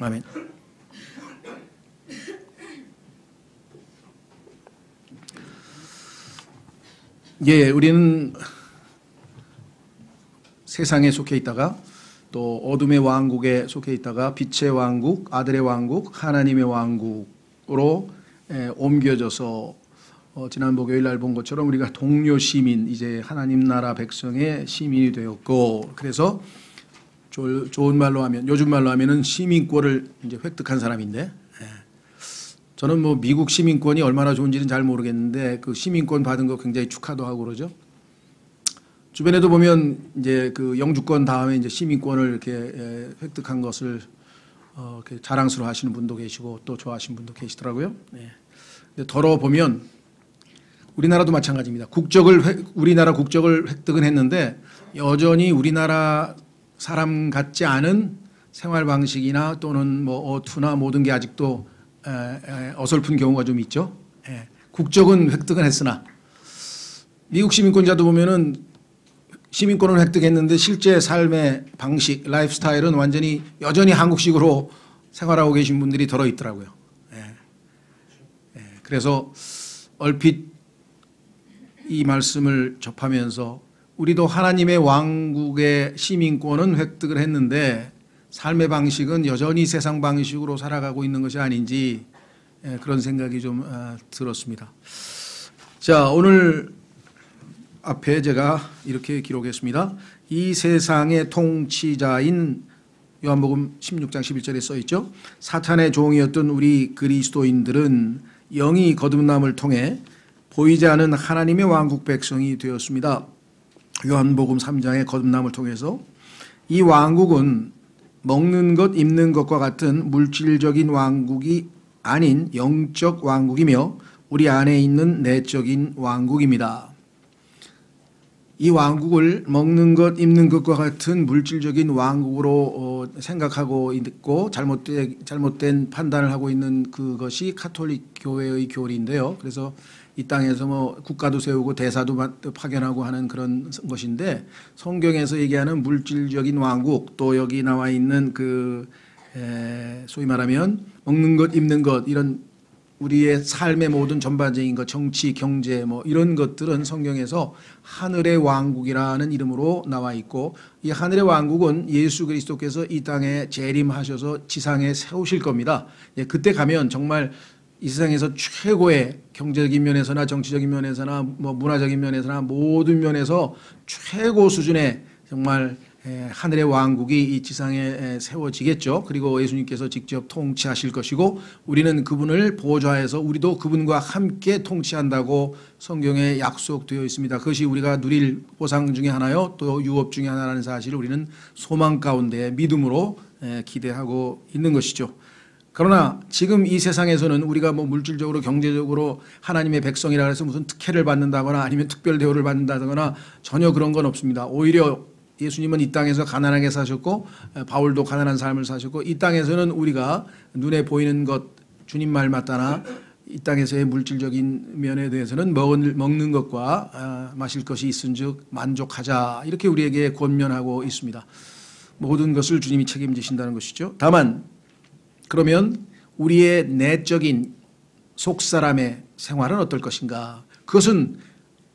아멘. 예, 우리는 세상에 속해 있다가 또 어둠의 왕국에 속해 있다가 빛의 왕국, 아들의 왕국, 하나님의 왕국으로 옮겨져서 지난 목요일 날 본 것처럼 우리가 동료 시민, 이제 하나님 나라 백성의 시민이 되었고, 그래서 좋은 말로 하면, 요즘 말로 하면은 시민권을 이제 획득한 사람인데, 저는 뭐 미국 시민권이 얼마나 좋은지는 잘 모르겠는데 그 시민권 받은 거 굉장히 축하도 하고 그러죠. 주변에도 보면 이제 그 영주권 다음에 이제 시민권을 이렇게 획득한 것을 이렇게 자랑스러워하시는 분도 계시고 또 좋아하시는 분도 계시더라고요. 근데 더러 보면 우리나라도 마찬가지입니다. 우리나라 국적을 획득은 했는데 여전히 우리나라 사람 같지 않은 생활 방식이나 또는 뭐 어투나 모든 게 아직도 어설픈 경우가 좀 있죠. 국적은 획득은 했으나 미국 시민권자도 보면은 시민권을 획득했는데 실제 삶의 방식, 라이프 스타일은 완전히 여전히 한국식으로 생활하고 계신 분들이 더러 있더라고요. 그래서 얼핏 이 말씀을 접하면서 우리도 하나님의 왕국의 시민권은 획득을 했는데 삶의 방식은 여전히 세상 방식으로 살아가고 있는 것이 아닌지 그런 생각이 좀 들었습니다. 자, 오늘 앞에 제가 이렇게 기록했습니다. 이 세상의 통치자인 요한복음 16장 11절에 써 있죠. 사탄의 종이었던 우리 그리스도인들은 영이 거듭남을 통해 보이지 않은 하나님의 왕국 백성이 되었습니다. 요한복음 3장의 거듭남을 통해서 이 왕국은 먹는 것, 입는 것과 같은 물질적인 왕국이 아닌 영적 왕국이며 우리 안에 있는 내적인 왕국입니다. 이 왕국을 먹는 것, 입는 것과 같은 물질적인 왕국으로 생각하고 있고 잘못된 판단을 하고 있는 그것이 가톨릭 교회의 교리인데요. 그래서 이 땅에서 뭐 국가도 세우고 대사도 파견하고 하는 그런 것인데, 성경에서 얘기하는 물질적인 왕국, 또 여기 나와 있는 소위 말하면 먹는 것, 입는 것, 이런 우리의 삶의 모든 전반적인 것, 정치, 경제 뭐 이런 것들은 성경에서 하늘의 왕국이라는 이름으로 나와 있고, 이 하늘의 왕국은 예수 그리스도께서 이 땅에 재림하셔서 지상에 세우실 겁니다. 그때 가면 정말 이 세상에서 최고의 경제적인 면에서나 정치적인 면에서나 뭐 문화적인 면에서나 모든 면에서 최고 수준의 정말 하늘의 왕국이 이 지상에 세워지겠죠. 그리고 예수님께서 직접 통치하실 것이고 우리는 그분을 보좌해서 우리도 그분과 함께 통치한다고 성경에 약속되어 있습니다. 그것이 우리가 누릴 보상 중에 하나요, 또 유업 중에 하나라는 사실을 우리는 소망 가운데 믿음으로 기대하고 있는 것이죠. 그러나 지금 이 세상에서는 우리가 뭐 물질적으로 경제적으로 하나님의 백성이라 해서 무슨 특혜를 받는다거나 아니면 특별 대우를 받는다거나 전혀 그런 건 없습니다. 오히려 예수님은 이 땅에서 가난하게 사셨고 바울도 가난한 삶을 사셨고, 이 땅에서는 우리가 눈에 보이는 것 주님 말 맞다나 이 땅에서의 물질적인 면에 대해서는 먹는 것과 마실 것이 있은즉 만족하자, 이렇게 우리에게 권면하고 있습니다. 모든 것을 주님이 책임지신다는 것이죠. 다만 그러면 우리의 내적인 속사람의 생활은 어떨 것인가? 그것은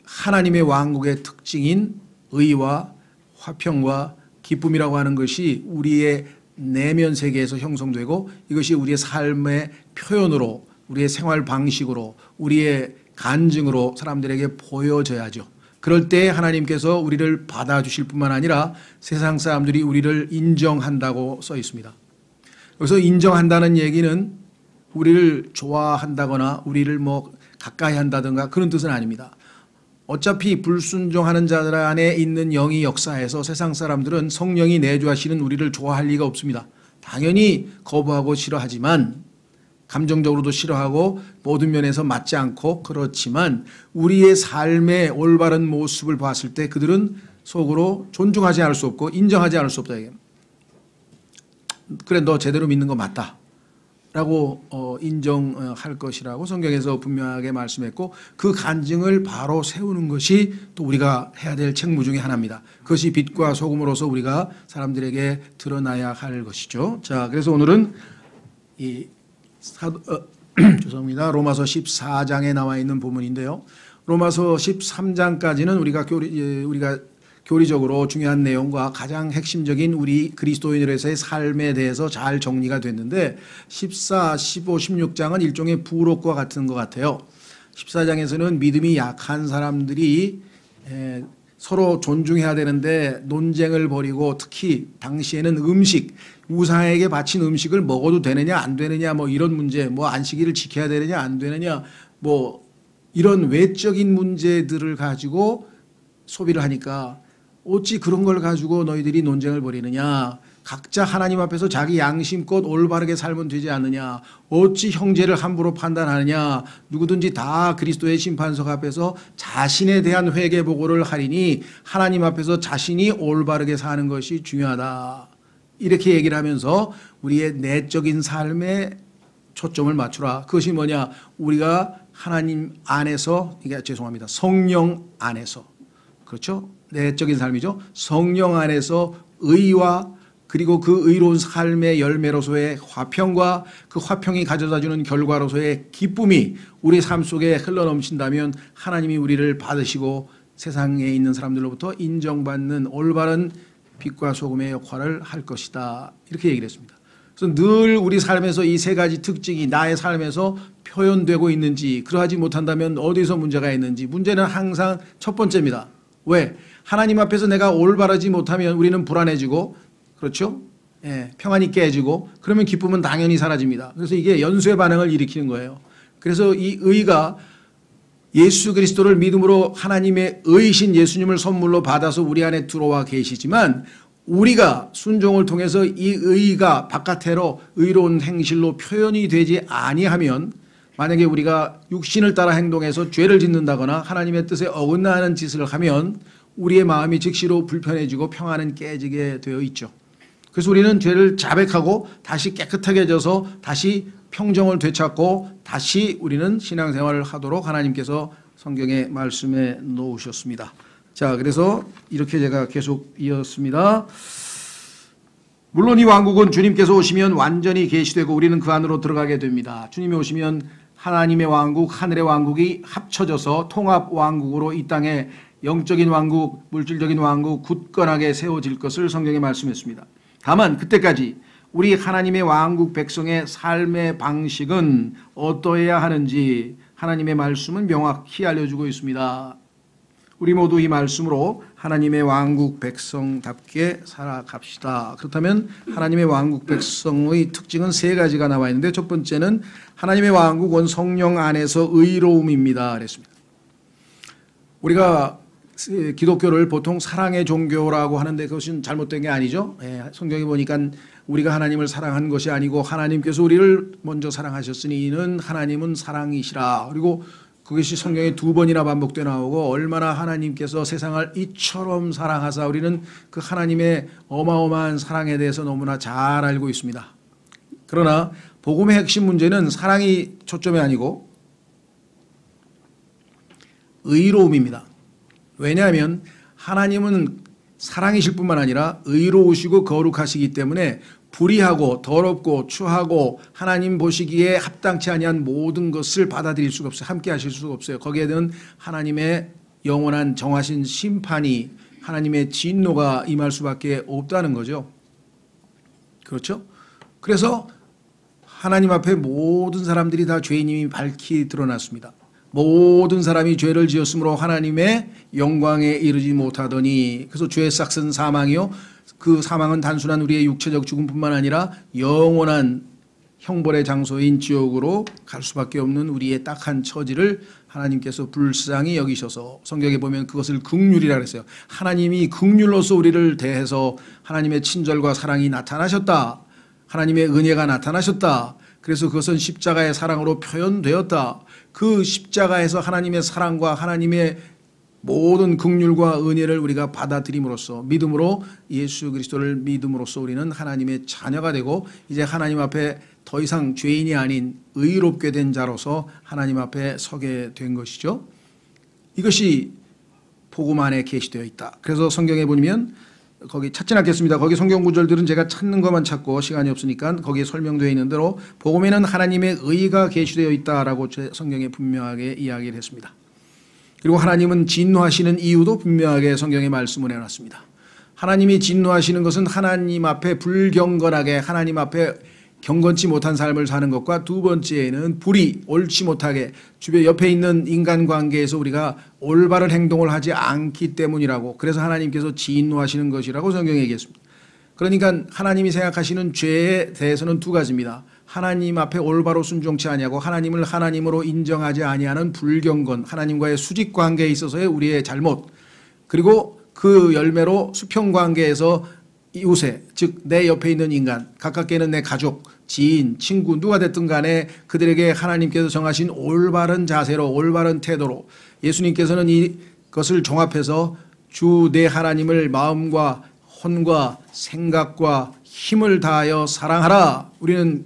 하나님의 왕국의 특징인 의와 화평과 기쁨이라고 하는 것이 우리의 내면 세계에서 형성되고, 이것이 우리의 삶의 표현으로, 우리의 생활 방식으로, 우리의 간증으로 사람들에게 보여져야죠. 그럴 때 하나님께서 우리를 받아주실 뿐만 아니라 세상 사람들이 우리를 인정한다고 써 있습니다. 여기서 인정한다는 얘기는 우리를 좋아한다거나 우리를 뭐 가까이 한다든가 그런 뜻은 아닙니다. 어차피 불순종하는 자들 안에 있는 영이 역사해서 세상 사람들은 성령이 내주하시는 우리를 좋아할 리가 없습니다. 당연히 거부하고 싫어하지만, 감정적으로도 싫어하고 모든 면에서 맞지 않고, 그렇지만 우리의 삶의 올바른 모습을 봤을 때 그들은 속으로 존중하지 않을 수 없고 인정하지 않을 수 없다. 그래, 너 제대로 믿는 거 맞다 라고 인정할 것이라고 성경에서 분명하게 말씀했고, 그 간증을 바로 세우는 것이 또 우리가 해야 될 책무 중에 하나입니다. 그것이 빛과 소금으로서 우리가 사람들에게 드러나야 할 것이죠. 자, 그래서 오늘은 이 죄송합니다. 로마서 14장에 나와 있는 부분인데요. 로마서 13장까지는 우리가 교리적으로 중요한 내용과 가장 핵심적인 우리 그리스도인으로서의 삶에 대해서 잘 정리가 됐는데 14, 15, 16장은 일종의 부록과 같은 것 같아요. 14장에서는 믿음이 약한 사람들이 서로 존중해야 되는데 논쟁을 벌이고 특히 당시에는 음식, 우상에게 바친 음식을 먹어도 되느냐 안 되느냐 뭐 이런 문제, 뭐 안식일을 지켜야 되느냐 안 되느냐 뭐 이런 외적인 문제들을 가지고 소비를 하니까 어찌 그런 걸 가지고 너희들이 논쟁을 벌이느냐. 각자 하나님 앞에서 자기 양심껏 올바르게 살면 되지 않느냐. 어찌 형제를 함부로 판단하느냐. 누구든지 다 그리스도의 심판석 앞에서 자신에 대한 회개 보고를 하리니 하나님 앞에서 자신이 올바르게 사는 것이 중요하다. 이렇게 얘기를 하면서 우리의 내적인 삶에 초점을 맞추라. 그것이 뭐냐. 우리가 하나님 안에서, 이게 죄송합니다. 성령 안에서. 그렇죠? 내적인 삶이죠. 성령 안에서 의와 그리고 그 의로운 삶의 열매로서의 화평과 그 화평이 가져다주는 결과로서의 기쁨이 우리 삶 속에 흘러넘친다면 하나님이 우리를 받으시고 세상에 있는 사람들로부터 인정받는 올바른 빛과 소금의 역할을 할 것이다. 이렇게 얘기를 했습니다. 그래서 늘 우리 삶에서 이 세 가지 특징이 나의 삶에서 표현되고 있는지, 그러하지 못한다면 어디서 문제가 있는지. 문제는 항상 첫 번째입니다. 왜? 하나님 앞에서 내가 올바르지 못하면 우리는 불안해지고, 그렇죠? 예, 평안이 깨지고, 그러면 기쁨은 당연히 사라집니다. 그래서 이게 연쇄 반응을 일으키는 거예요. 그래서 이 의가 예수 그리스도를 믿음으로 하나님의 의이신 예수님을 선물로 받아서 우리 안에 들어와 계시지만, 우리가 순종을 통해서 이 의가 바깥으로 의로운 행실로 표현이 되지 아니하면, 만약에 우리가 육신을 따라 행동해서 죄를 짓는다거나 하나님의 뜻에 어긋나는 짓을 하면 우리의 마음이 즉시로 불편해지고 평안은 깨지게 되어 있죠. 그래서 우리는 죄를 자백하고 다시 깨끗하게 해져서 다시 평정을 되찾고 다시 우리는 신앙생활을 하도록 하나님께서 성경의 말씀에 놓으셨습니다. 자, 그래서 이렇게 제가 계속 이었습니다. 물론 이 왕국은 주님께서 오시면 완전히 계시되고 우리는 그 안으로 들어가게 됩니다. 주님이 오시면 하나님의 왕국, 하늘의 왕국이 합쳐져서 통합 왕국으로 이 땅에 영적인 왕국, 물질적인 왕국 굳건하게 세워질 것을 성경에 말씀했습니다. 다만 그때까지 우리 하나님의 왕국 백성의 삶의 방식은 어떠해야 하는지 하나님의 말씀은 명확히 알려주고 있습니다. 우리 모두 이 말씀으로 하나님의 왕국 백성답게 살아갑시다. 그렇다면 하나님의 왕국 백성의 특징은 세 가지가 나와 있는데, 첫 번째는 하나님의 왕국은 성령 안에서 의로움입니다. 그랬습니다. 우리가 기독교를 보통 사랑의 종교라고 하는데 그것은 잘못된 게 아니죠. 성경에 보니까 우리가 하나님을 사랑한 것이 아니고 하나님께서 우리를 먼저 사랑하셨으니 이는 하나님은 사랑이시라. 그리고 그것이 성경에 2번이나 반복되어 나오고 얼마나 하나님께서 세상을 이처럼 사랑하사 우리는 그 하나님의 어마어마한 사랑에 대해서 너무나 잘 알고 있습니다. 그러나 복음의 핵심 문제는 사랑이 초점이 아니고 의로움입니다. 왜냐하면 하나님은 사랑이실 뿐만 아니라 의로우시고 거룩하시기 때문에 불의하고 더럽고 추하고 하나님 보시기에 합당치 아니한 모든 것을 받아들일 수가 없어요. 함께 하실 수가 없어요. 거기에 대한 하나님의 영원한 정하신 심판이, 하나님의 진노가 임할 수밖에 없다는 거죠. 그렇죠? 그래서 하나님 앞에 모든 사람들이 다 죄인임이 밝히 드러났습니다. 모든 사람이 죄를 지었으므로 하나님의 영광에 이르지 못하더니, 그래서 죄의 싹은 사망이요, 그 사망은 단순한 우리의 육체적 죽음뿐만 아니라 영원한 형벌의 장소인 지옥으로 갈 수밖에 없는 우리의 딱한 처지를 하나님께서 불쌍히 여기셔서, 성경에 보면 그것을 긍휼이라고 했어요. 하나님이 긍휼로서 우리를 대해서 하나님의 친절과 사랑이 나타나셨다. 하나님의 은혜가 나타나셨다. 그래서 그것은 십자가의 사랑으로 표현되었다. 그 십자가에서 하나님의 사랑과 하나님의 모든 긍휼과 은혜를 우리가 받아들임으로써, 믿음으로 예수 그리스도를 믿음으로써 우리는 하나님의 자녀가 되고 이제 하나님 앞에 더 이상 죄인이 아닌 의롭게 된 자로서 하나님 앞에 서게 된 것이죠. 이것이 복음 안에 계시되어 있다. 그래서 성경에 보면 거기 찾진 않겠습니다. 거기 성경 구절들은 제가 찾는 것만 찾고 시간이 없으니까 거기에 설명되어 있는 대로 복음에는 하나님의 의가 계시되어 있다라고 제 성경에 분명하게 이야기를 했습니다. 그리고 하나님은 진노하시는 이유도 분명하게 성경에 말씀을 해놨습니다. 하나님이 진노하시는 것은 하나님 앞에 불경건하게 하나님 앞에 경건치 못한 삶을 사는 것과 두 번째는 불의, 옳지 못하게 주변 옆에 있는 인간관계에서 우리가 올바른 행동을 하지 않기 때문이라고, 그래서 하나님께서 진노하시는 것이라고 성경에 얘기했습니다. 그러니까 하나님이 생각하시는 죄에 대해서는 두 가지입니다. 하나님 앞에 올바로 순종치 아니하고 하나님을 하나님으로 인정하지 아니하는 불경건, 하나님과의 수직관계에 있어서의 우리의 잘못, 그리고 그 열매로 수평관계에서 이웃에, 즉 내 옆에 있는 인간, 가깝게는 내 가족, 지인, 친구 누가 됐든 간에 그들에게 하나님께서 정하신 올바른 자세로 올바른 태도로, 예수님께서는 이것을 종합해서 주 내 하나님을 마음과 혼과 생각과 힘을 다하여 사랑하라. 우리는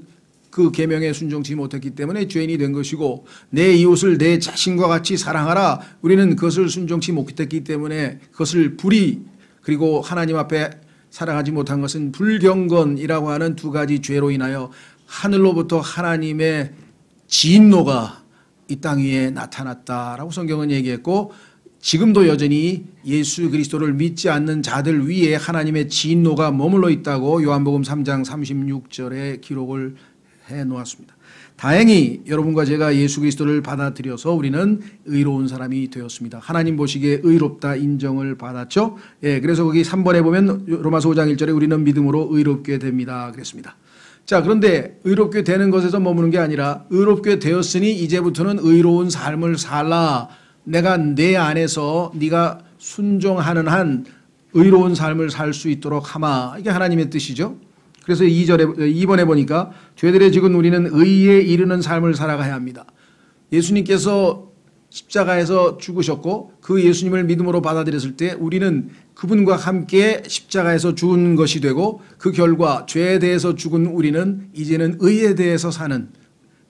그 계명에 순종치 못했기 때문에 죄인이 된 것이고, 내 이웃을 내 자신과 같이 사랑하라. 우리는 그것을 순종치 못했기 때문에 그것을 불의, 그리고 하나님 앞에 사랑하지 못한 것은 불경건이라고 하는 두 가지 죄로 인하여 하늘로부터 하나님의 진노가 이 땅 위에 나타났다라고 성경은 얘기했고, 지금도 여전히 예수 그리스도를 믿지 않는 자들 위에 하나님의 진노가 머물러 있다고 요한복음 3장 36절에 기록을 해놓았습니다. 다행히 여러분과 제가 예수 그리스도를 받아들여서 우리는 의로운 사람이 되었습니다. 하나님 보시기에 의롭다 인정을 받았죠. 예, 그래서 거기 3번에 보면 로마서 5장 1절에 우리는 믿음으로 의롭게 됩니다 그랬습니다. 자, 그런데 의롭게 되는 것에서 머무는 게 아니라 의롭게 되었으니 이제부터는 의로운 삶을 살라. 내가 내 안에서 네가 순종하는 한 의로운 삶을 살 수 있도록 하마. 이게 하나님의 뜻이죠. 그래서 2번에 보니까 죄들의 직은 우리는 의에 이르는 삶을 살아가야 합니다. 예수님께서 십자가에서 죽으셨고 그 예수님을 믿음으로 받아들였을 때 우리는 그분과 함께 십자가에서 죽은 것이 되고, 그 결과 죄에 대해서 죽은 우리는 이제는 의에 대해서 사는,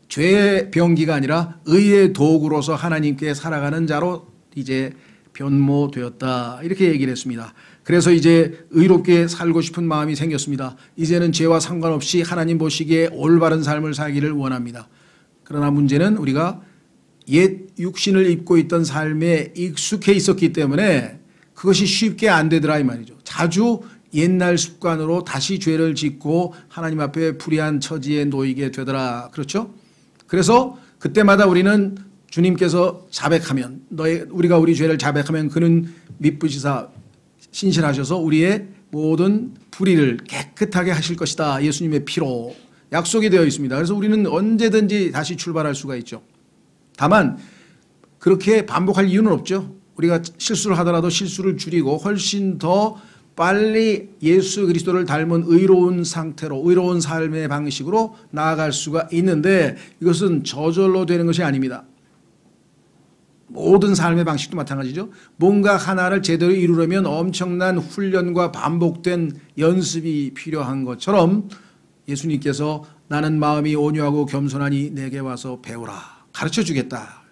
죄의 병기가 아니라 의의 도구로서 하나님께 살아가는 자로 이제 변모되었다, 이렇게 얘기를 했습니다. 그래서 이제 의롭게 살고 싶은 마음이 생겼습니다. 이제는 죄와 상관없이 하나님 보시기에 올바른 삶을 살기를 원합니다. 그러나 문제는 우리가 옛 육신을 입고 있던 삶에 익숙해 있었기 때문에 그것이 쉽게 안 되더라 이 말이죠. 자주 옛날 습관으로 다시 죄를 짓고 하나님 앞에 불의한 처지에 놓이게 되더라. 그렇죠? 그래서 그때마다 우리는 주님께서 자백하면, 우리가 우리 죄를 자백하면 그는 미쁘시사 신실하셔서 우리의 모든 불의를 깨끗하게 하실 것이다. 예수님의 피로 약속이 되어 있습니다. 그래서 우리는 언제든지 다시 출발할 수가 있죠. 다만 그렇게 반복할 이유는 없죠. 우리가 실수를 하더라도 실수를 줄이고 훨씬 더 빨리 예수 그리스도를 닮은 의로운 상태로, 의로운 삶의 방식으로 나아갈 수가 있는데, 이것은 저절로 되는 것이 아닙니다. 모든 삶의 방식도 마찬가지죠. 뭔가 하나를 제대로 이루려면 엄청난 훈련과 반복된 연습이 필요한 것처럼 예수님께서 나는 마음이 온유하고 겸손하니 내게 와서 배우라, 가르쳐 주겠다.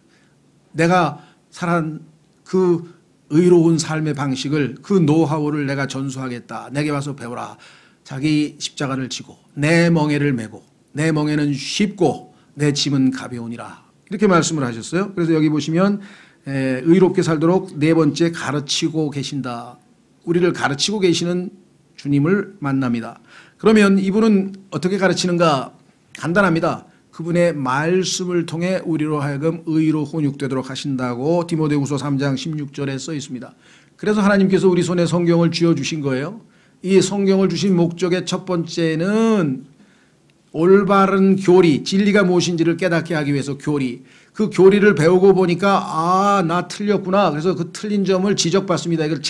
내가 살아온 그 의로운 삶의 방식을, 그 노하우를 내가 전수하겠다. 내게 와서 배우라. 자기 십자가를 지고 내 멍에를 메고, 내 멍에는 쉽고 내 짐은 가벼우니라, 이렇게 말씀을 하셨어요. 그래서 여기 보시면 의롭게 살도록 네 번째 가르치고 계신다. 우리를 가르치고 계시는 주님을 만납니다. 그러면 이분은 어떻게 가르치는가? 간단합니다. 그분의 말씀을 통해 우리로 하여금 의로 혼육되도록 하신다고 디모데후서 3장 16절에 써 있습니다. 그래서 하나님께서 우리 손에 성경을 쥐어주신 거예요. 이 성경을 주신 목적의 첫 번째는 올바른 교리, 진리가 무엇인지를 깨닫게 하기 위해서 교리. 그 교리를 배우고 보니까 나 틀렸구나. 그래서 그 틀린 점을 지적받습니다. 이걸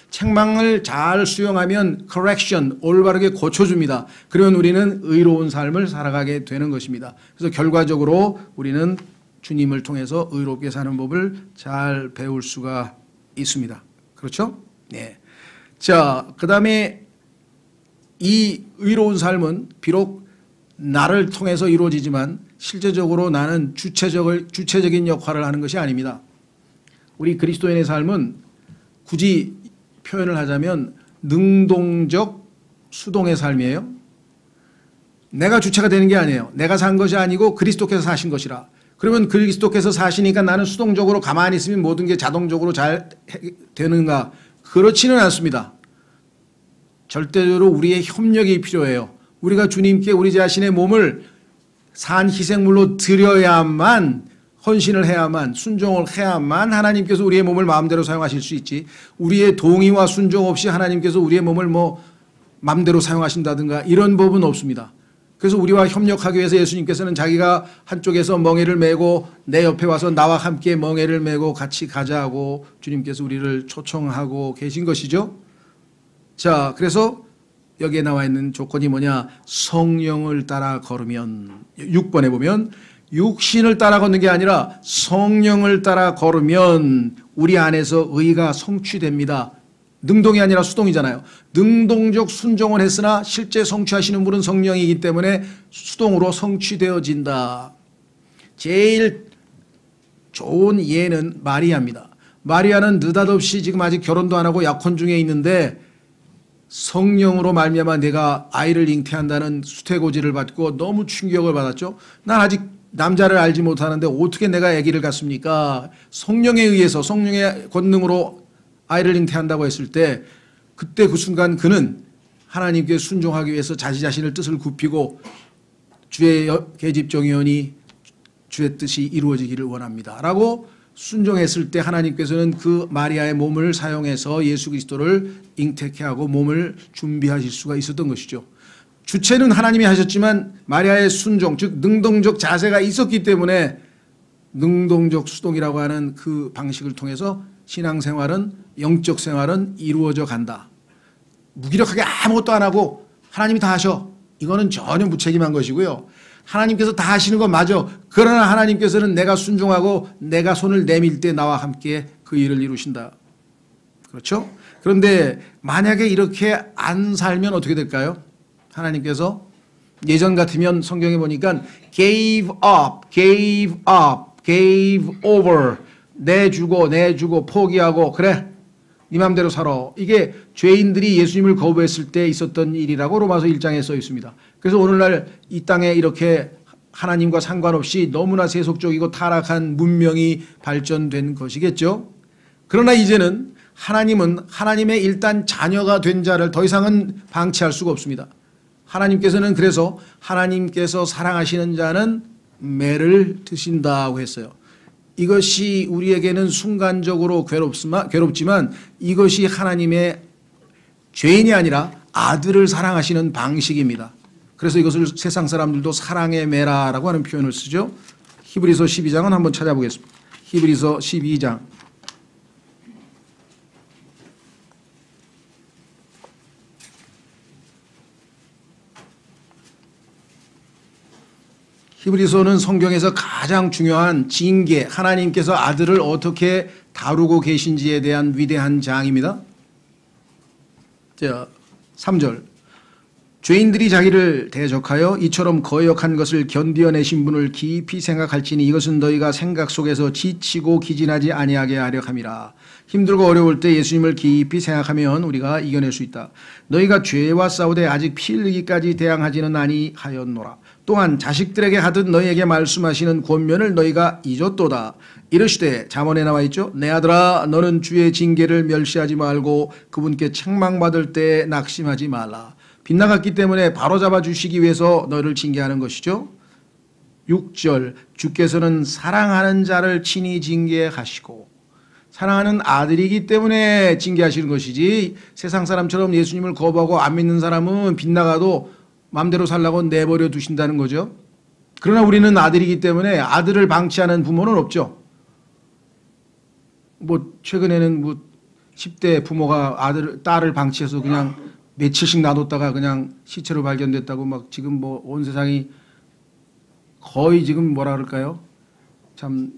책망을 잘 수용하면 correction, 올바르게 고쳐줍니다. 그러면 우리는 의로운 삶을 살아가게 되는 것입니다. 그래서 결과적으로 우리는 주님을 통해서 의롭게 사는 법을 잘 배울 수가 있습니다. 그렇죠? 네. 자, 그 다음에 이 의로운 삶은 비록 나를 통해서 이루어지지만 실제적으로 나는 주체적인 역할을 하는 것이 아닙니다. 우리 그리스도인의 삶은 굳이 표현을 하자면 능동적 수동의 삶이에요. 내가 주체가 되는 게 아니에요. 내가 산 것이 아니고 그리스도께서 사신 것이라. 그러면 그리스도께서 사시니까 나는 수동적으로 가만히 있으면 모든 게 자동적으로 잘 되는가? 그렇지는 않습니다. 절대로 우리의 협력이 필요해요. 우리가 주님께 우리 자신의 몸을 산 희생물로 드려야만, 헌신을 해야만, 순종을 해야만 하나님께서 우리의 몸을 마음대로 사용하실 수 있지, 우리의 동의와 순종 없이 하나님께서 우리의 몸을 마음대로 사용하신다든가 이런 법은 없습니다. 그래서 우리와 협력하기 위해서 예수님께서는 자기가 한쪽에서 멍에를 메고 내 옆에 와서 나와 함께 멍에를 메고 같이 가자고 주님께서 우리를 초청하고 계신 것이죠. 자, 그래서 여기에 나와 있는 조건이 뭐냐? 성령을 따라 걸으면, 6번에 보면 육신을 따라 걷는 게 아니라 성령을 따라 걸으면 우리 안에서 의가 성취됩니다. 능동이 아니라 수동이잖아요. 능동적 순종을 했으나 실제 성취하시는 분은 성령이기 때문에 수동으로 성취되어진다. 제일 좋은 예는 마리아입니다. 마리아는 느닷없이 지금 아직 결혼도 안 하고 약혼 중에 있는데 성령으로 말미암아 내가 아이를 잉태한다는 수태고지를 받고 너무 충격을 받았죠. 난 아직 남자를 알지 못하는데 어떻게 내가 아기를 갖습니까? 성령에 의해서, 성령의 권능으로 아이를 잉태한다고 했을 때 그때 그 순간 그는 하나님께 순종하기 위해서 자신의 뜻을 굽히고 주의 계집종이오니 주의 뜻이 이루어지기를 원합니다 라고 순종했을 때 하나님께서는 그 마리아의 몸을 사용해서 예수 그리스도를 잉태케 하고 몸을 준비하실 수가 있었던 것이죠. 주체는 하나님이 하셨지만 마리아의 순종, 즉 능동적 자세가 있었기 때문에 능동적 수동이라고 하는 그 방식을 통해서 신앙생활은, 영적 생활은 이루어져 간다. 무기력하게 아무것도 안 하고 하나님이 다 하셔. 이거는 전혀 무책임한 것이고요. 하나님께서 다 하시는 건 맞아. 그러나 하나님께서는 내가 순종하고 내가 손을 내밀 때 나와 함께 그 일을 이루신다. 그렇죠? 그런데 만약에 이렇게 안 살면 어떻게 될까요? 하나님께서 예전 같으면 성경에 보니까 gave up, gave up, gave over, 내주고 포기하고 그래 네 맘대로 살아. 이게 죄인들이 예수님을 거부했을 때 있었던 일이라고 로마서 1장에 써 있습니다. 그래서 오늘날 이 땅에 이렇게 하나님과 상관없이 너무나 세속적이고 타락한 문명이 발전된 것이겠죠. 그러나 이제는 하나님은 하나님의 일단 자녀가 된 자를 더 이상은 방치할 수가 없습니다. 하나님께서는 그래서 하나님께서 사랑하시는 자는 매를 드신다고 했어요. 이것이 우리에게는 순간적으로 괴롭지만 이것이 하나님의 죄인이 아니라 아들을 사랑하시는 방식입니다. 그래서 이것을 세상 사람들도 사랑의 매라라고 하는 표현을 쓰죠. 히브리서 12장은 한번 찾아보겠습니다. 히브리서 12장. 히브리서는 성경에서 가장 중요한 징계, 하나님께서 아들을 어떻게 다루고 계신지에 대한 위대한 장입니다. 자, 3절. 죄인들이 자기를 대적하여 이처럼 거역한 것을 견디어내신 분을 깊이 생각할지니 이것은 너희가 생각 속에서 지치고 기진하지 아니하게 하려 함이라. 힘들고 어려울 때 예수님을 깊이 생각하면 우리가 이겨낼 수 있다. 너희가 죄와 싸우되 아직 피 흘리기까지 대항하지는 아니하였노라. 또한 자식들에게 하듯 너희에게 말씀하시는 권면을 너희가 잊었도다. 이르시되 잠언에 나와 있죠. 내 아들아 너는 주의 징계를 멸시하지 말고 그분께 책망받을 때 낙심하지 말라. 빗나갔기 때문에 바로잡아 주시기 위해서 너를 징계하는 것이죠. 6절 주께서는 사랑하는 자를 친히 징계하시고, 사랑하는 아들이기 때문에 징계하시는 것이지 세상 사람처럼 예수님을 거부하고 안 믿는 사람은 빗나가도 마음대로 살라고 내버려 두신다는 거죠. 그러나 우리는 아들이기 때문에 아들을 방치하는 부모는 없죠. 최근에는 10대 부모가 딸을 방치해서 그냥 며칠씩 놔뒀다가 그냥 시체로 발견됐다고 지금 온 세상이 거의 지금 뭐라 그럴까요? 참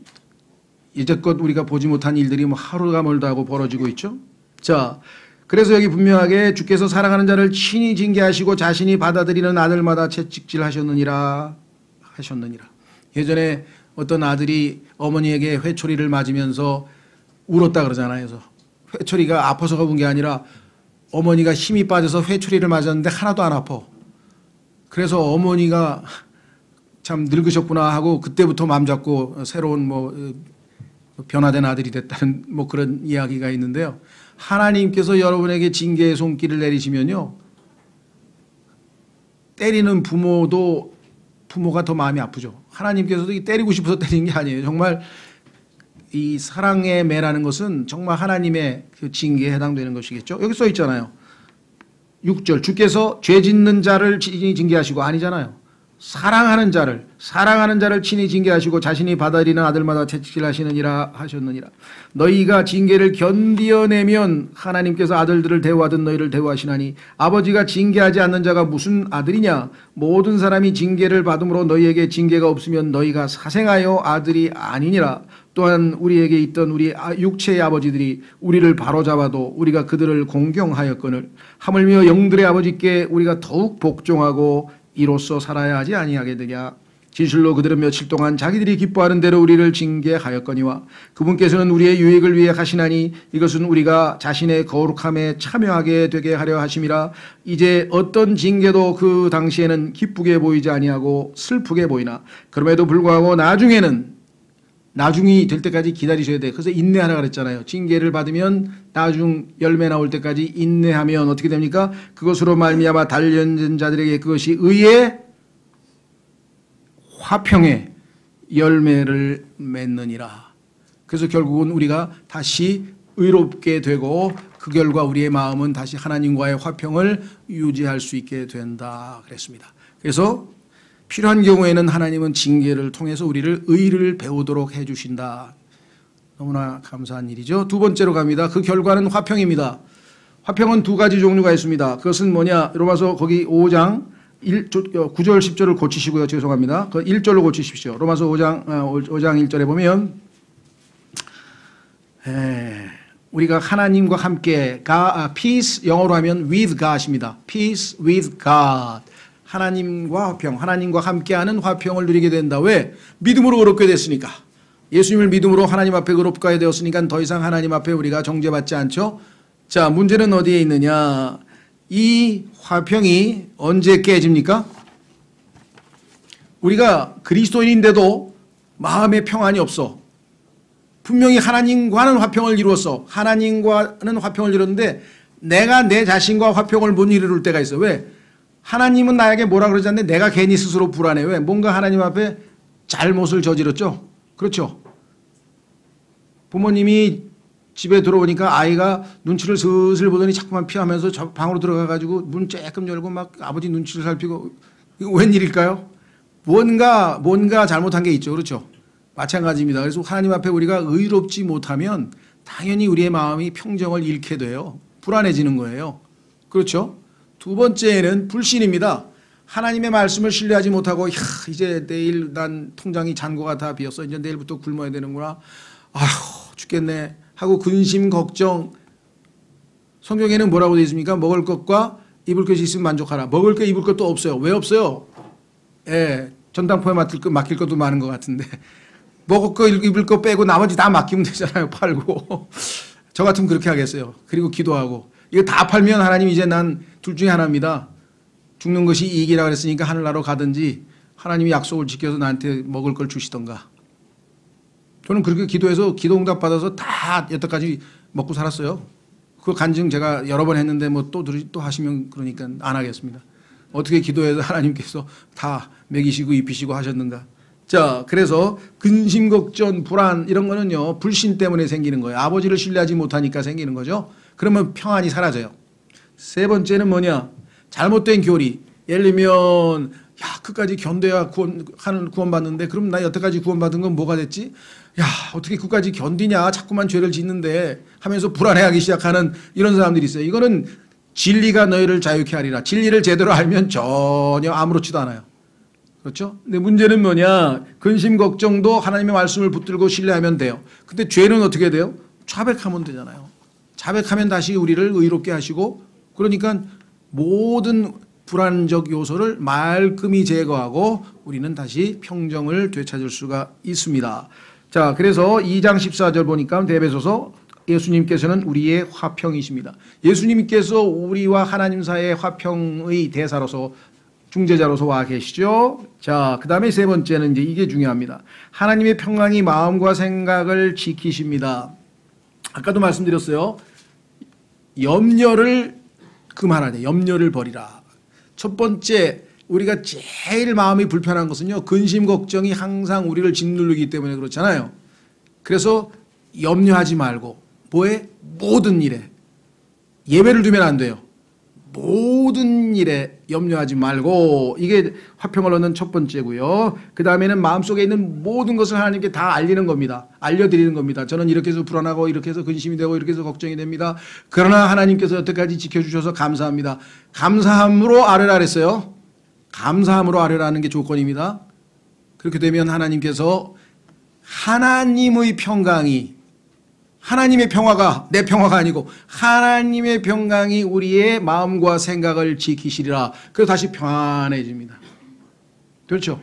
이제껏 우리가 보지 못한 일들이 하루가 멀다 하고 벌어지고 있죠. 자, 그래서 여기 분명하게 주께서 사랑하는 자를 친히 징계하시고 자신이 받아들이는 아들마다 채찍질하셨느니라 하셨느니라. 예전에 어떤 아들이 어머니에게 회초리를 맞으면서 울었다 그러잖아요. 그래서 회초리가 아파서 가본 게 아니라 어머니가 힘이 빠져서 회초리를 맞았는데 하나도 안 아파. 그래서 어머니가 참 늙으셨구나 하고 그때부터 마음 잡고 새로운 변화된 아들이 됐다는 그런 이야기가 있는데요. 하나님께서 여러분에게 징계의 손길을 내리시면요, 때리는 부모가 더 마음이 아프죠. 하나님께서도 때리고 싶어서 때리는 게 아니에요. 정말 이 사랑의 매라는 것은 정말 하나님의 그 징계에 해당되는 것이겠죠. 여기 써 있잖아요. 6절, 주께서 죄 짓는 자를 친히 징계하시고, 아니잖아요. 사랑하는 자를 친히 징계하시고 자신이 받아들이는 아들마다 채찍질하시느니라 하셨느니라. 너희가 징계를 견디어내면 하나님께서 아들들을 대우하듯 너희를 대우하시나니 아버지가 징계하지 않는 자가 무슨 아들이냐. 모든 사람이 징계를 받음으로 너희에게 징계가 없으면 너희가 사생하여 아들이 아니니라. 또한 우리에게 있던 우리 육체의 아버지들이 우리를 바로잡아도 우리가 그들을 공경하였거늘 하물며 영들의 아버지께 우리가 더욱 복종하고 이로써 살아야 하지 아니하게 되냐. 진실로 그들은 며칠 동안 자기들이 기뻐하는 대로 우리를 징계하였거니와 그분께서는 우리의 유익을 위해 하시나니 이것은 우리가 자신의 거룩함에 참여하게 되게 하려 하심이라. 이제 어떤 징계도 그 당시에는 기쁘게 보이지 아니하고 슬프게 보이나 그럼에도 불구하고 나중이 될 때까지 기다리셔야 돼. 그래서 인내하라 그랬잖아요. 징계를 받으면 나중 열매 나올 때까지 인내하면 어떻게 됩니까? 그것으로 말미암아 단련된 자들에게 그것이 의의 화평의 열매를 맺느니라. 그래서 결국은 우리가 다시 의롭게 되고 그 결과 우리의 마음은 다시 하나님과의 화평을 유지할 수 있게 된다 그랬습니다. 그래서 필요한 경우에는 하나님은 징계를 통해서 우리를 의를 배우도록 해주신다. 너무나 감사한 일이죠. 두 번째로 갑니다. 그 결과는 화평입니다. 화평은 두 가지 종류가 있습니다. 그것은 뭐냐. 로마서 거기 5장 9절 10절을 고치시고요. 죄송합니다. 그 1절로 고치십시오. 로마서 5장 1절에 보면 우리가 하나님과 함께 peace 영어로 하면 with God입니다. peace with God. 하나님과 화평, 하나님과 함께하는 화평을 누리게 된다. 왜? 믿음으로 의롭게 됐으니까. 예수님을 믿음으로 하나님 앞에 의롭게 되었으니까 더 이상 하나님 앞에 우리가 정죄받지 않죠. 자, 문제는 어디에 있느냐. 이 화평이 언제 깨집니까? 우리가 그리스도인인데도 마음에 평안이 없어. 분명히 하나님과는 화평을 이루었어. 하나님과는 화평을 이뤘는데 내가 내 자신과 화평을 못 이룰 때가 있어. 왜? 하나님은 나에게 뭐라 그러지 않는데 내가 괜히 스스로 불안해. 왜? 뭔가 하나님 앞에 잘못을 저질렀죠. 그렇죠. 부모님이 집에 들어오니까 아이가 눈치를 슬슬 보더니 자꾸만 피하면서 저 방으로 들어가가지고 문 쬐끔 열고 막 아버지 눈치를 살피고, 이거 웬일일까요? 뭔가 잘못한 게 있죠. 그렇죠. 마찬가지입니다. 그래서 하나님 앞에 우리가 의롭지 못하면 당연히 우리의 마음이 평정을 잃게 돼요. 불안해지는 거예요. 그렇죠. 두 번째는 불신입니다. 하나님의 말씀을 신뢰하지 못하고 이제 내일 난 통장이 잔고가 다 비었어. 이제 내일부터 굶어야 되는구나. 아휴 죽겠네 하고 근심 걱정. 성경에는 뭐라고 되어 있습니까? 먹을 것과 입을 것이 있으면 만족하라. 먹을 것 입을 것도 없어요. 왜 없어요? 전당포에 맡길 것도 많은 것 같은데 먹을 거 입을 거 빼고 나머지 다 맡기면 되잖아요. 팔고. 저 같으면 그렇게 하겠어요. 그리고 기도하고. 이거 다 팔면 하나님 이제 난 둘 중에 하나입니다. 죽는 것이 이익이라 그랬으니까 하늘나라로 가든지 하나님이 약속을 지켜서 나한테 먹을 걸 주시던가. 저는 그렇게 기도해서 기도응답 받아서 다 여태까지 먹고 살았어요. 그 간증 제가 여러 번 했는데 또 하시면 그러니까 안 하겠습니다. 어떻게 기도해서 하나님께서 다 먹이시고 입히시고 하셨는가. 자, 그래서 근심, 걱정, 불안 이런 거는요 불신 때문에 생기는 거예요. 아버지를 신뢰하지 못하니까 생기는 거죠. 그러면 평안이 사라져요. 세 번째는 뭐냐? 잘못된 교리. 예를 들면 끝까지 견뎌야 구원받는데 그럼 나 여태까지 구원받은 건 뭐가 됐지? 어떻게 끝까지 견디냐? 자꾸만 죄를 짓는데 하면서 불안해하기 시작하는 이런 사람들이 있어요. 이거는 진리가 너희를 자유케 하리라. 진리를 제대로 알면 전혀 아무렇지도 않아요. 그렇죠? 근데 문제는 뭐냐? 근심 걱정도 하나님의 말씀을 붙들고 신뢰하면 돼요. 근데 죄는 어떻게 돼요? 자백하면 되잖아요. 자백하면 다시 우리를 의롭게 하시고, 그러니까 모든 불안적 요소를 말끔히 제거하고 우리는 다시 평정을 되찾을 수가 있습니다. 자, 그래서 2장 14절 보니까 대베소서 예수님께서는 우리의 화평이십니다. 예수님께서 우리와 하나님 사이의 화평의 대사로서 중재자로서 와 계시죠. 자, 그 다음에 세 번째는 이제 이게 중요합니다. 하나님의 평강이 마음과 생각을 지키십니다. 아까도 말씀드렸어요. 염려를 그만하자. 염려를 버리라. 첫 번째, 우리가 제일 마음이 불편한 것은요, 근심 걱정이 항상 우리를 짓누르기 때문에 그렇잖아요. 그래서 염려하지 말고 뭐에? 모든 일에. 예배를 두면 안 돼요. 모든 일에 염려하지 말고, 이게 화평을 얻는 첫 번째고요. 그 다음에는 마음속에 있는 모든 것을 하나님께 다 알리는 겁니다. 알려드리는 겁니다. 저는 이렇게 해서 불안하고 이렇게 해서 근심이 되고 이렇게 해서 걱정이 됩니다. 그러나 하나님께서 여태까지 지켜주셔서 감사합니다. 감사함으로 아뢰라 그랬어요. 감사함으로 아뢰라는 게 조건입니다. 그렇게 되면 하나님께서 하나님의 평강이, 하나님의 평화가 내 평화가 아니고 하나님의 평강이 우리의 마음과 생각을 지키시리라. 그래서 다시 평안해집니다. 그렇죠.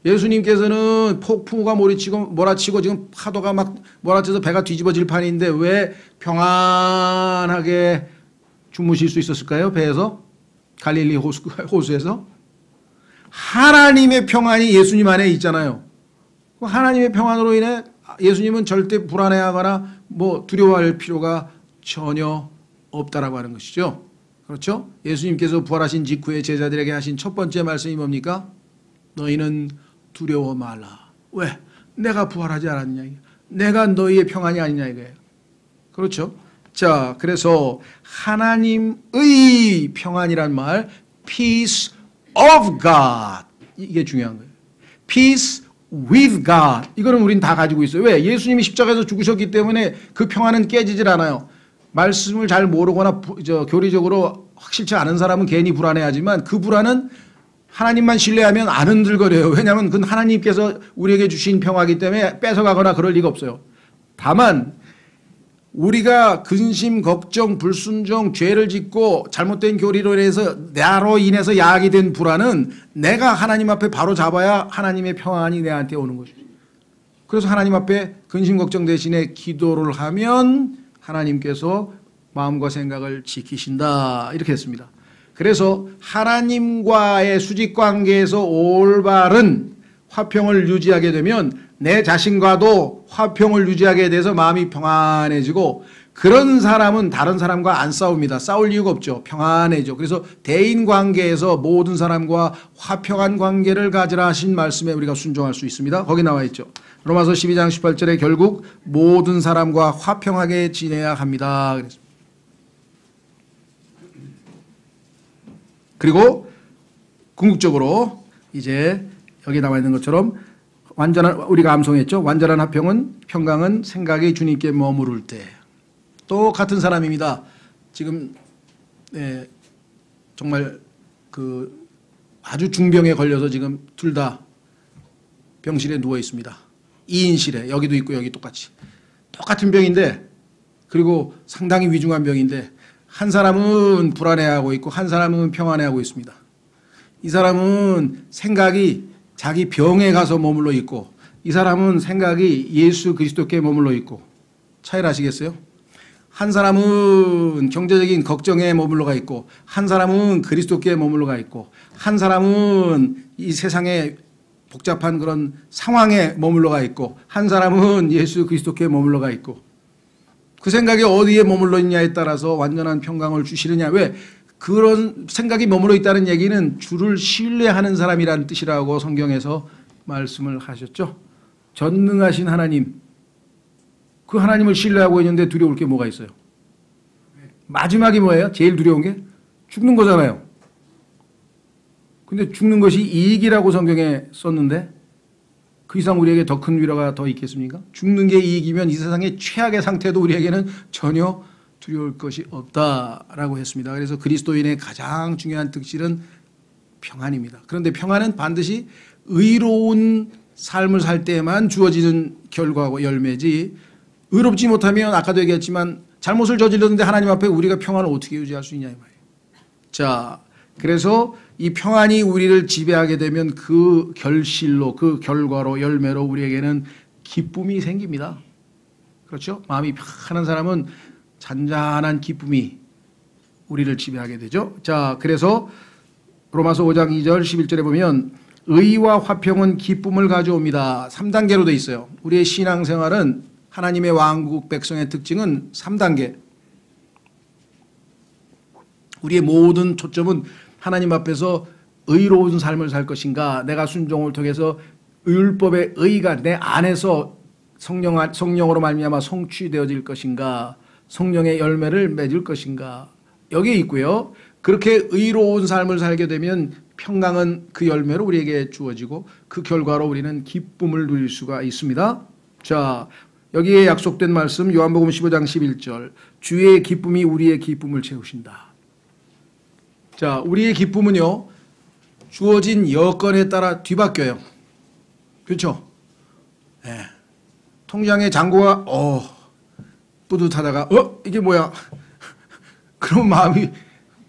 예수님께서는 폭풍우가 몰아치고 지금 파도가 막 몰아쳐서 배가 뒤집어질 판인데 왜 평안하게 주무실 수 있었을까요? 배에서? 갈릴리 호수에서? 하나님의 평안이 예수님 안에 있잖아요. 하나님의 평안으로 인해 예수님은 절대 불안해하거나 뭐 두려워할 필요가 전혀 없다라고 하는 것이죠. 그렇죠? 예수님께서 부활하신 직후에 제자들에게 하신 첫 번째 말씀이 뭡니까? 너희는 두려워 말라. 왜? 내가 부활하지 않았냐. 내가 너희의 평안이 아니냐 이거예요. 그렇죠? 자, 그래서 하나님의 평안이란 말, peace of God, 이게 중요한 거예요. peace with God. 이거는 우린 다 가지고 있어요. 왜? 예수님이 십자가에서 죽으셨기 때문에 그 평안은 깨지질 않아요. 말씀을 잘 모르거나 교리적으로 확실치 않은 사람은 괜히 불안해하지만 그 불안은 하나님만 신뢰하면 안 흔들거려요. 왜냐하면 그건 하나님께서 우리에게 주신 평화이기 때문에 뺏어가거나 그럴 리가 없어요. 다만 우리가 근심, 걱정, 불순종, 죄를 짓고 잘못된 교리로 인해서 나로 인해서 야학이 된 불안은 내가 하나님 앞에 바로 잡아야 하나님의 평안이 내한테 오는 것이죠. 그래서 하나님 앞에 근심, 걱정 대신에 기도를 하면 하나님께서 마음과 생각을 지키신다. 이렇게 했습니다. 그래서 하나님과의 수직관계에서 올바른 화평을 유지하게 되면 내 자신과도 화평을 유지하게 돼서 마음이 평안해지고, 그런 사람은 다른 사람과 안 싸웁니다. 싸울 이유가 없죠. 평안해져. 그래서 대인관계에서 모든 사람과 화평한 관계를 가지라 하신 말씀에 우리가 순종할 수 있습니다. 거기 나와 있죠. 로마서 12장 18절에 결국 모든 사람과 화평하게 지내야 합니다. 그랬습니다. 그리고 궁극적으로 이제 여기 나와 있는 것처럼 완전한, 우리가 암송했죠. 완전한 화평은, 평강은 생각이 주님께 머무를 때. 또 같은 사람입니다. 지금 정말 그 아주 중병에 걸려서 지금 둘 다 병실에 누워 있습니다. 2인실에 여기도 있고 여기 똑같이 똑같은 병인데, 그리고 상당히 위중한 병인데 한 사람은 불안해하고 있고 한 사람은 평안해하고 있습니다. 이 사람은 생각이 자기 병에 가서 머물러 있고 이 사람은 생각이 예수 그리스도께 머물러 있고, 차이를 아시겠어요? 한 사람은 경제적인 걱정에 머물러가 있고 한 사람은 그리스도께 머물러가 있고 한 사람은 이 세상의 복잡한 그런 상황에 머물러가 있고 한 사람은 예수 그리스도께 머물러가 있고, 그 생각이 어디에 머물러 있냐에 따라서 완전한 평강을 주시느냐. 왜? 그런 생각이 머물러 있다는 얘기는 주를 신뢰하는 사람이라는 뜻이라고 성경에서 말씀을 하셨죠. 전능하신 하나님, 그 하나님을 신뢰하고 있는데 두려울 게 뭐가 있어요? 마지막이 뭐예요? 제일 두려운 게? 죽는 거잖아요. 근데 죽는 것이 이익이라고 성경에 썼는데 그 이상 우리에게 더 큰 위로가 더 있겠습니까? 죽는 게 이익이면 이 세상의 최악의 상태도 우리에게는 전혀 두려울 것이 없다라고 했습니다. 그래서 그리스도인의 가장 중요한 특질은 평안입니다. 그런데 평안은 반드시 의로운 삶을 살 때만 주어지는 결과고 열매지, 의롭지 못하면 아까도 얘기했지만 잘못을 저질렀는데 하나님 앞에 우리가 평안을 어떻게 유지할 수 있냐 이 말이에요. 자, 그래서 이 평안이 우리를 지배하게 되면 그 결실로, 그 결과로, 열매로 우리에게는 기쁨이 생깁니다. 그렇죠? 마음이 편한 사람은 잔잔한 기쁨이 우리를 지배하게 되죠. 자, 그래서 로마서 5장 2절 11절에 보면 의와 화평은 기쁨을 가져옵니다. 3단계로 돼 있어요. 우리의 신앙생활은 하나님의 왕국 백성의 특징은 3단계. 우리의 모든 초점은 하나님 앞에서 의로운 삶을 살 것인가, 내가 순종을 통해서 율법의 의가 내 안에서 성령으로 말미암아 성취되어질 것인가, 성령의 열매를 맺을 것인가, 여기에 있고요. 그렇게 의로운 삶을 살게 되면 평강은 그 열매로 우리에게 주어지고 그 결과로 우리는 기쁨을 누릴 수가 있습니다. 자, 여기에 약속된 말씀 요한복음 15장 11절, 주의 기쁨이 우리의 기쁨을 채우신다. 자, 우리의 기쁨은요, 주어진 여건에 따라 뒤바뀌어요. 그렇죠? 네. 통장에 잔고가 뿌듯하다가 이게 뭐야? 그럼 마음이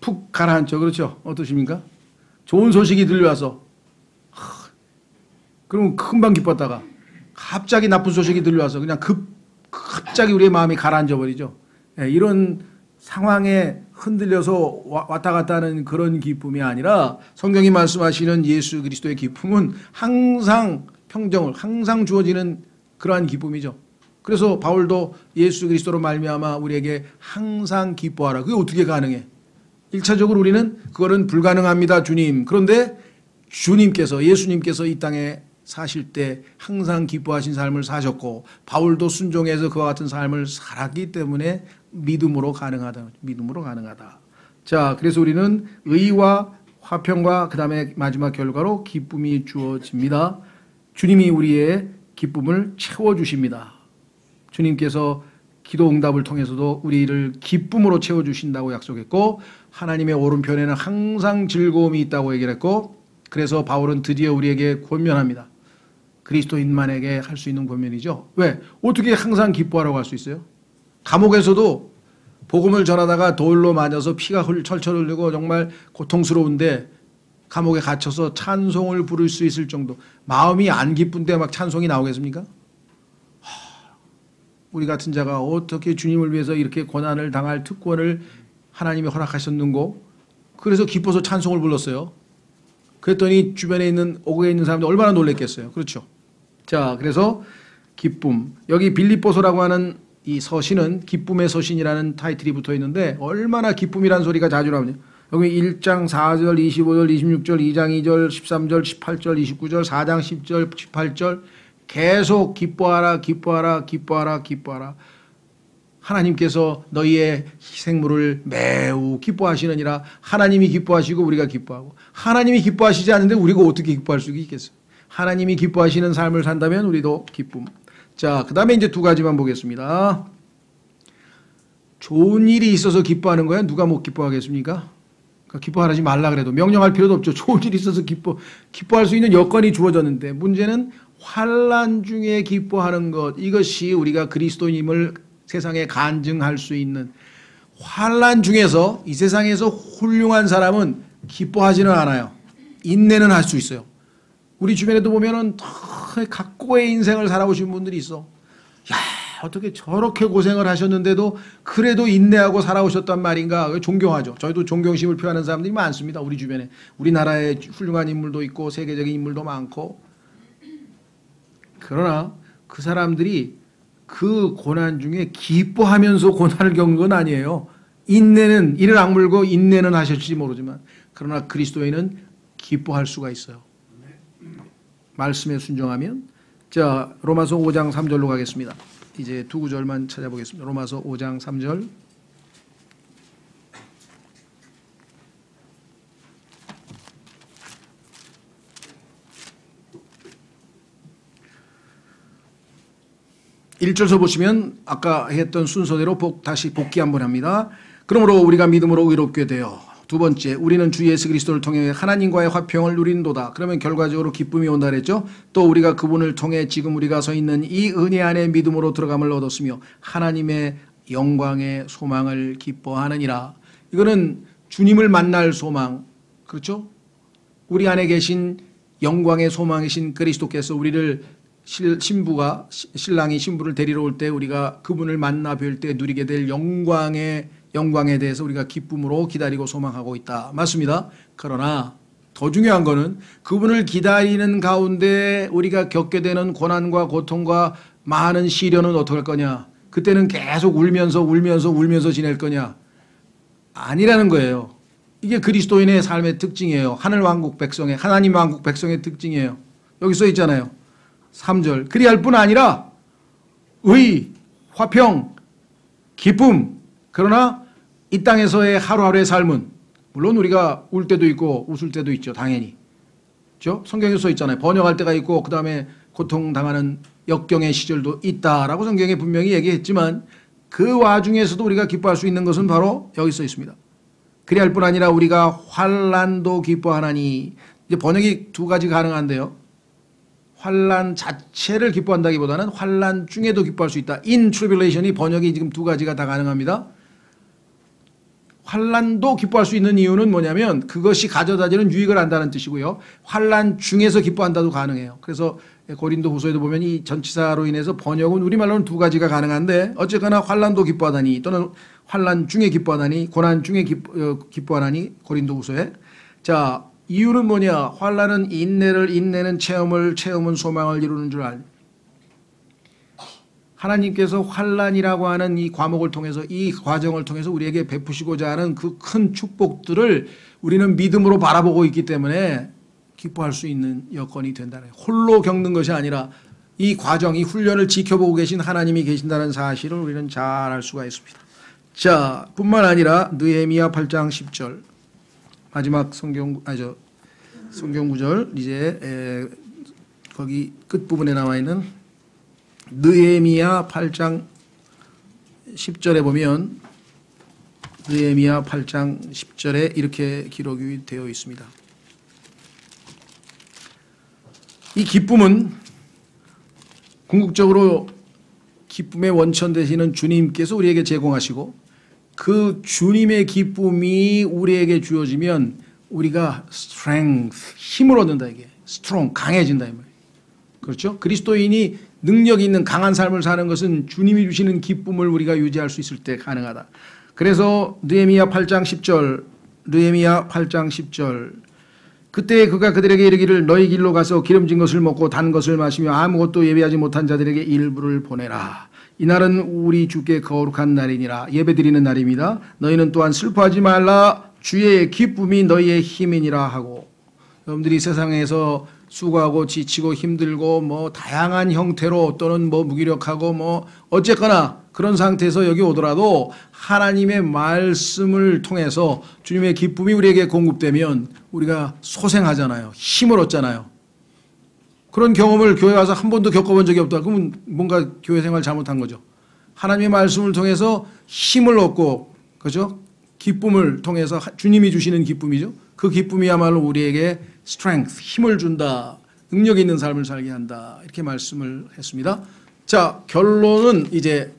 푹 가라앉죠. 그렇죠? 어떠십니까? 좋은 소식이 들려와서 그럼 금방 기뻤다가 갑자기 나쁜 소식이 들려와서 그냥 갑자기 우리의 마음이 가라앉아 버리죠. 네, 이런 상황에 흔들려서 왔다 갔다 하는 그런 기쁨이 아니라 성경이 말씀하시는 예수 그리스도의 기쁨은 항상 평정을, 항상 주어지는 그러한 기쁨이죠. 그래서 바울도 예수 그리스도로 말미암아 우리에게 항상 기뻐하라. 그게 어떻게 가능해? 1차적으로 우리는 그거는 불가능합니다, 주님. 그런데 주님께서, 예수님께서 이 땅에 사실 때 항상 기뻐하신 삶을 사셨고 바울도 순종해서 그와 같은 삶을 살았기 때문에 믿음으로 가능하다. 믿음으로 가능하다. 자, 그래서 우리는 의와 화평과 그 다음에 마지막 결과로 기쁨이 주어집니다. 주님이 우리의 기쁨을 채워주십니다. 주님께서 기도 응답을 통해서도 우리를 기쁨으로 채워주신다고 약속했고 하나님의 오른편에는 항상 즐거움이 있다고 얘기를 했고 그래서 바울은 드디어 우리에게 권면합니다. 그리스도인만에게 할 수 있는 권면이죠. 왜? 어떻게 항상 기뻐하라고 할 수 있어요? 감옥에서도 복음을 전하다가 돌로 맞아서 피가 철철 흘리고 정말 고통스러운데 감옥에 갇혀서 찬송을 부를 수 있을 정도, 마음이 안 기쁜데 막 찬송이 나오겠습니까? 우리 같은 자가 어떻게 주님을 위해서 이렇게 고난을 당할 특권을 하나님이 허락하셨는고, 그래서 기뻐서 찬송을 불렀어요. 그랬더니 주변에 있는 오국에 있는 사람들 얼마나 놀랬겠어요. 그렇죠? 자, 그래서 기쁨, 여기 빌립보서라고 하는 이 서신은 기쁨의 서신이라는 타이틀이 붙어 있는데 얼마나 기쁨이라는 소리가 자주 나오냐. 여기 1장 4절, 25절, 26절, 2장 2절, 13절, 18절, 29절, 4장 10절, 18절 계속 기뻐하라, 기뻐하라, 기뻐하라, 기뻐하라. 하나님께서 너희의 희생물을 매우 기뻐하시느니라. 하나님이 기뻐하시고 우리가 기뻐하고, 하나님이 기뻐하시지 않는데 우리가 어떻게 기뻐할 수 있겠어요? 하나님이 기뻐하시는 삶을 산다면 우리도 기쁨. 자, 그 다음에 이제 두 가지만 보겠습니다. 좋은 일이 있어서 기뻐하는 거야? 누가 못 기뻐하겠습니까? 그러니까 기뻐하지 말라 그래도 명령할 필요도 없죠. 좋은 일이 있어서 기뻐할 수 있는 여건이 주어졌는데, 문제는 환난 중에 기뻐하는 것, 이것이 우리가 그리스도인임을 세상에 간증할 수 있는, 환난 중에서 이 세상에서 훌륭한 사람은 기뻐하지는 않아요. 인내는 할 수 있어요. 우리 주변에도 보면은 각고의 인생을 살아오신 분들이 있어. 야, 어떻게 저렇게 고생을 하셨는데도 그래도 인내하고 살아오셨단 말인가. 존경하죠. 저희도 존경심을 표하는 사람들이 많습니다. 우리 주변에. 우리나라에 훌륭한 인물도 있고 세계적인 인물도 많고. 그러나 그 사람들이 그 고난 중에 기뻐하면서 고난을 겪은 건 아니에요. 인내는, 이를 악물고 인내는 하실지 모르지만, 그러나 그리스도인은 기뻐할 수가 있어요. 말씀에 순종하면. 자, 로마서 5장 3절로 가겠습니다. 이제 두 구절만 찾아보겠습니다. 로마서 5장 3절. (1절서) 보시면 아까 했던 순서대로 다시 복귀 한번 합니다. 그러므로 우리가 믿음으로 의롭게 되어, 두 번째, 우리는 주 예수 그리스도를 통해 하나님과의 화평을 누린도다. 그러면 결과적으로 기쁨이 온다 그랬죠. 또 우리가 그분을 통해 지금 우리가 서 있는 이 은혜 안에 믿음으로 들어감을 얻었으며 하나님의 영광의 소망을 기뻐하느니라. 이거는 주님을 만날 소망, 그렇죠? 우리 안에 계신 영광의 소망이신 그리스도께서 우리를 신랑이 신부를 데리러 올 때 우리가 그분을 만나 뵐 때 누리게 될 영광에 대해서 우리가 기쁨으로 기다리고 소망하고 있다. 맞습니다. 그러나 더 중요한 거는 그분을 기다리는 가운데 우리가 겪게 되는 고난과 고통과 많은 시련은 어떻게 할 거냐. 그때는 계속 울면서 지낼 거냐. 아니라는 거예요. 이게 그리스도인의 삶의 특징이에요. 하나님 왕국 백성의 특징이에요. 여기 써 있잖아요. 3절. 그리할 뿐 아니라 의, 화평, 기쁨. 그러나 이 땅에서의 하루하루의 삶은 물론 우리가 울 때도 있고 웃을 때도 있죠. 당연히. 그렇죠? 성경에 써 있잖아요. 번역할 때가 있고 그 다음에 고통당하는 역경의 시절도 있다라고 성경에 분명히 얘기했지만 그 와중에서도 우리가 기뻐할 수 있는 것은 바로 여기 써 있습니다. 그리할 뿐 아니라 우리가 환난도 기뻐하나니. 이제 번역이 두 가지 가능한데요. 환난 자체를 기뻐한다기보다는 환난 중에도 기뻐할 수 있다. In tribulation이 번역이 지금 두 가지가 다 가능합니다. 환난도 기뻐할 수 있는 이유는 뭐냐면 그것이 가져다주는 유익을 안다는 뜻이고요. 환난 중에서 기뻐한다도 가능해요. 그래서 고린도 후서에도 보면 이 전치사로 인해서 번역은 우리말로는 두 가지가 가능한데 어쨌거나 환난도 기뻐하다니 또는 환난 중에 기뻐하다니 고난 중에 기뻐하다니 고린도 후서에. 자, 이유는 뭐냐. 환난은 인내는 체험은 소망을 이루는 줄 알. 하나님께서 환난이라고 하는 이 과목을 통해서 이 과정을 통해서 우리에게 베푸시고자 하는 그 큰 축복들을 우리는 믿음으로 바라보고 있기 때문에 기뻐할 수 있는 여건이 된다는 거예요. 홀로 겪는 것이 아니라 이 과정, 이 훈련을 지켜보고 계신 하나님이 계신다는 사실을 우리는 잘 알 수가 있습니다. 자, 뿐만 아니라 느헤미야 8장 10절 마지막 성경 구절 이제 거기 끝부분에 나와 있는 느헤미야 8장 10절에 보면 느헤미야 8장 10절에 이렇게 기록이 되어 있습니다. 이 기쁨은 궁극적으로 기쁨의 원천 되시는 주님께서 우리에게 제공하시고 그 주님의 기쁨이 우리에게 주어지면 우리가 strength, 힘을 얻는다 이게. strong, 강해진다 이 말이에요. 그렇죠? 그리스도인이 능력이 있는 강한 삶을 사는 것은 주님이 주시는 기쁨을 우리가 유지할 수 있을 때 가능하다. 그래서 느헤미야 8장 10절 그때 그가 그들에게 이르기를 너희 길로 가서 기름진 것을 먹고 단 것을 마시며 아무것도 예배하지 못한 자들에게 일부를 보내라. 이날은 우리 주께 거룩한 날이니라. 예배드리는 날입니다. 너희는 또한 슬퍼하지 말라. 주의 기쁨이 너희의 힘이니라 하고. 여러분들이 세상에서 수고하고 지치고 힘들고 뭐 다양한 형태로 또는 뭐 무기력하고 뭐 어쨌거나 그런 상태에서 여기 오더라도 하나님의 말씀을 통해서 주님의 기쁨이 우리에게 공급되면 우리가 소생하잖아요. 힘을 얻잖아요. 그런 경험을 교회 와서 한 번도 겪어본 적이 없다. 그러면 뭔가 교회 생활 잘못한 거죠. 하나님의 말씀을 통해서 힘을 얻고, 그죠? 기쁨을 통해서 주님이 주시는 기쁨이죠. 그 기쁨이야말로 우리에게 strength, 힘을 준다. 능력 있는 삶을 살게 한다. 이렇게 말씀을 했습니다. 자, 결론은 이제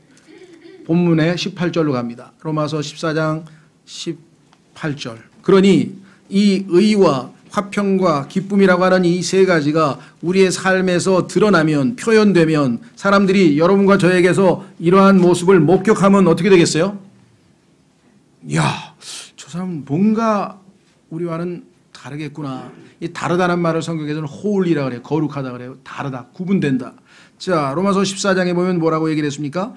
본문의 18절로 갑니다. 로마서 14장 18절. 그러니 이 의와 화평과 기쁨이라고 하는 이 세 가지가 우리의 삶에서 드러나면, 표현되면 사람들이 여러분과 저에게서 이러한 모습을 목격하면 어떻게 되겠어요? 이야, 저 사람은 뭔가 우리와는 다르겠구나. 이 다르다는 말을 성경에서는 holy라 그래요. 거룩하다 그래요. 다르다. 구분된다. 자, 로마서 14장에 보면 뭐라고 얘기를 했습니까?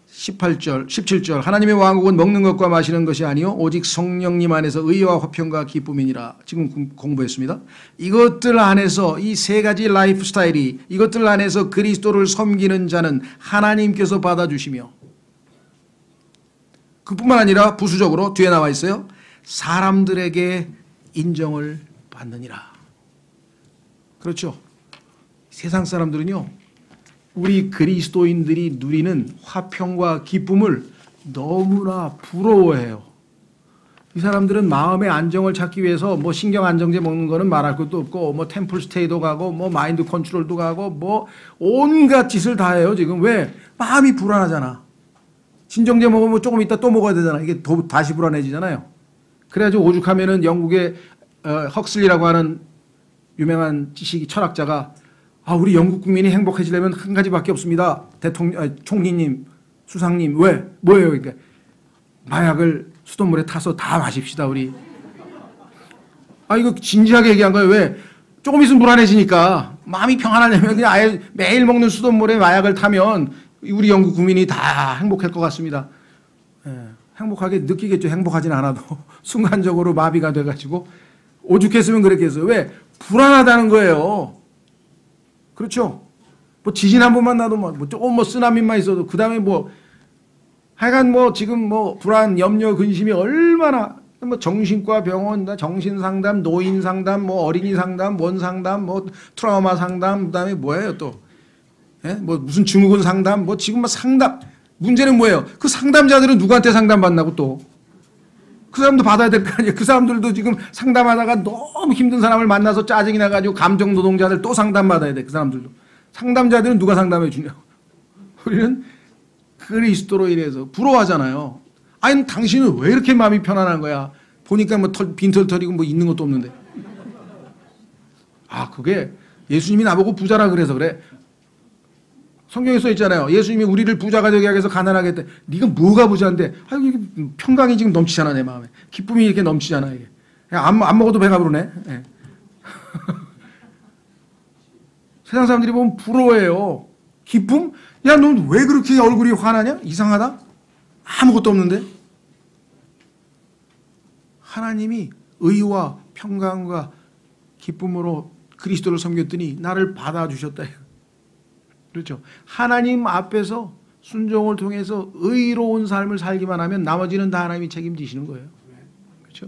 17절 하나님의 왕국은 먹는 것과 마시는 것이 아니요 오직 성령님 안에서 의와 화평과 기쁨이니라. 지금 공부했습니다. 이것들 안에서 이 세 가지 라이프 스타일이 이것들 안에서 그리스도를 섬기는 자는 하나님께서 받아주시며 그뿐만 아니라 부수적으로 뒤에 나와 있어요. 사람들에게 인정을 받느니라. 그렇죠. 세상 사람들은요 우리 그리스도인들이 누리는 화평과 기쁨을 너무나 부러워해요. 이 사람들은 마음의 안정을 찾기 위해서 뭐 신경 안정제 먹는 거는 말할 것도 없고 뭐 템플 스테이도 가고 뭐 마인드 컨트롤도 가고 뭐 온갖 짓을 다 해요. 지금 왜? 마음이 불안하잖아. 진정제 먹으면 조금 있다 또 먹어야 되잖아. 이게 다시 불안해지잖아요. 그래가지고 오죽하면은 영국의 헉슬리라고 하는 유명한 지식이 철학자가 우리 영국 국민이 행복해지려면 한 가지밖에 없습니다. 총리님, 수상님, 왜? 뭐예요? 그러니까 마약을 수돗물에 타서 다 마십시다, 우리. 이거 진지하게 얘기한 거예요. 왜? 조금 있으면 불안해지니까 마음이 평안하려면 그냥 아예 매일 먹는 수돗물에 마약을 타면 우리 영국 국민이 다 행복할 것 같습니다. 행복하게 느끼겠죠. 행복하진 않아도 순간적으로 마비가 돼가지고 오죽했으면 그랬겠어요. 왜? 불안하다는 거예요. 그렇죠? 뭐 지진 한 번만 나도 조금 쓰나미만 있어도 그 다음에 하여간 지금 불안, 염려, 근심이 얼마나 정신과 병원, 정신상담, 노인상담, 어린이 상담, 원상담, 트라우마 상담, 그 다음에 뭐예요 또? 무슨 증후군 상담, 지금 상담. 문제는 뭐예요? 그 상담자들은 누구한테 상담받나고 또? 그 사람도 받아야 될 거 아니에요. 그 사람들도 지금 상담하다가 너무 힘든 사람을 만나서 짜증이 나가지고 감정 노동자들 또 상담받아야 돼. 그 사람들도. 상담자들은 누가 상담해 주냐고. 우리는 그리스도로 인해서 부러워하잖아요. 아니 당신은 왜 이렇게 마음이 편안한 거야? 보니까 빈털 털이고 있는 것도 없는데. 그게 예수님이 나보고 부자라 그래서 그래. 성경에 써 있잖아요. 예수님이 우리를 부자가 되게 하기 위해서 가난하게 했대. 네가 뭐가 부자인데? 이게 평강이 지금 넘치잖아 내 마음에. 기쁨이 이렇게 넘치잖아 이게. 안 먹어도 배가 부르네. 네. 세상 사람들이 보면 부러워해요. 기쁨? 야, 넌 왜 그렇게 얼굴이 화나냐? 이상하다? 아무것도 없는데? 하나님이 의와 평강과 기쁨으로 그리스도를 섬겼더니 나를 받아주셨다. 그렇죠. 하나님 앞에서 순종을 통해서 의로운 삶을 살기만 하면 나머지는 다 하나님이 책임지시는 거예요. 그렇죠.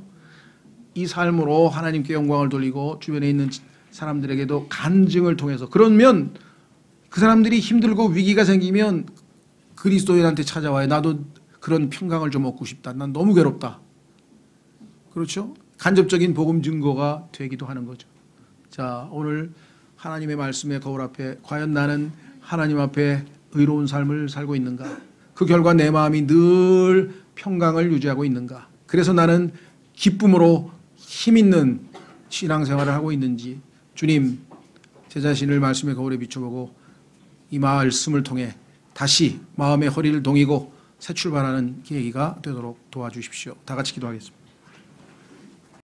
이 삶으로 하나님께 영광을 돌리고 주변에 있는 사람들에게도 간증을 통해서, 그러면 그 사람들이 힘들고 위기가 생기면 그리스도인한테 찾아와요. 나도 그런 평강을 좀 얻고 싶다. 난 너무 괴롭다. 그렇죠. 간접적인 복음 증거가 되기도 하는 거죠. 자, 오늘 하나님의 말씀의 거울 앞에 과연 나는 하나님 앞에 의로운 삶을 살고 있는가? 그 결과 내 마음이 늘 평강을 유지하고 있는가? 그래서 나는 기쁨으로 힘있는 신앙생활을 하고 있는지, 주님, 제 자신을 말씀의 거울에 비춰보고 이 말씀을 통해 다시 마음의 허리를 동이고 새 출발하는 계기가 되도록 도와주십시오. 다 같이 기도하겠습니다.